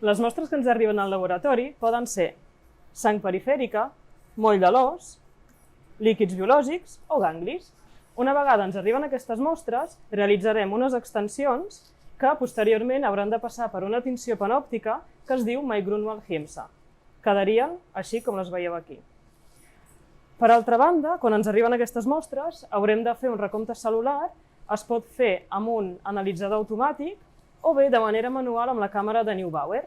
Les mostres que ens arriben al laboratori poden ser sang perifèrica, moll de l'os, líquids biològics o ganglis. Una vegada ens arriben aquestes mostres, realitzarem unes extensions que posteriorment hauran de passar per una tinció panòptica que es diu May-Grunwald-Himsa. Quedarien així com les veieu aquí. Per altra banda, quan ens arriben aquestes mostres, haurem de fer un recompte cel·lular, es pot fer amb un analitzador automàtic o bé de manera manual amb la càmera de Neubauer.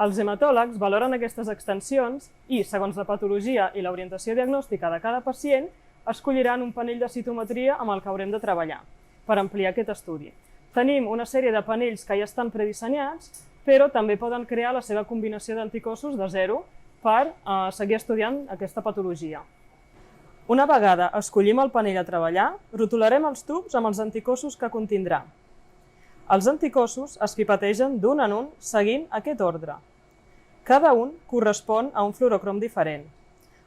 Els hematòlegs valoren aquestes extensions i, segons la patologia i l'orientació diagnòstica de cada pacient, escolliran un panell de citometria amb el que haurem de treballar per ampliar aquest estudi. Tenim una sèrie de panells que ja estan predissenyats, però també poden crear la seva combinació d'anticossos de zero per seguir estudiant aquesta patologia. Una vegada escollim el panell a treballar, rotularem els tubs amb els anticossos que contindrà. Els anticossos es pipetegen d'un en un seguint aquest ordre. Cada un correspon a un fluorocrom diferent.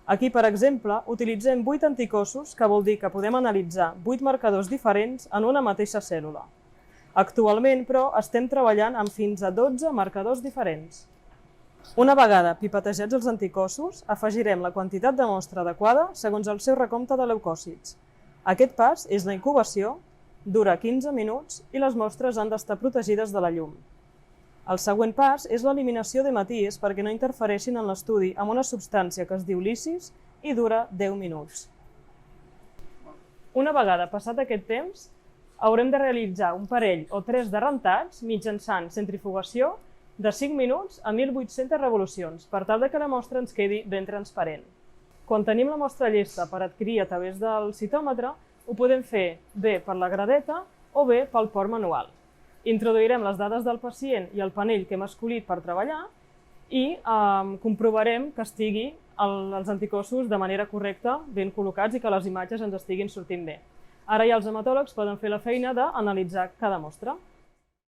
Aquí, per exemple, utilitzem 8 anticossos, que vol dir que podem analitzar 8 marcadors diferents en una mateixa cèl·lula. Actualment, però, estem treballant amb fins a 12 marcadors diferents. Una vegada pipetejats els anticossos, afegirem la quantitat de mostra adequada segons el seu recompte de leucòcits. Aquest pas és la incubació, dura 15 minuts i les mostres han d'estar protegides de la llum. El següent pas és l'eliminació d'hematies perquè no interfereixin en l'estudi amb una substància que es diu lisis i dura 10 minuts. Una vegada passat aquest temps, haurem de realitzar un parell o 3 de rentats mitjançant centrifugació de 5 minuts a 1.800 revolucions, per tal que la mostra ens quedi ben transparent. Quan tenim la mostra llesta per adquirir a través del citòmetre, ho podem fer bé per la gradeta o bé pel port manual. Introduirem les dades del pacient i el panell que hem escollit per treballar i comprovarem que estigui els anticossos de manera correcta, ben col·locats i que les imatges ens estiguin sortint bé. Ara ja els hematòlegs poden fer la feina d'analitzar cada mostra.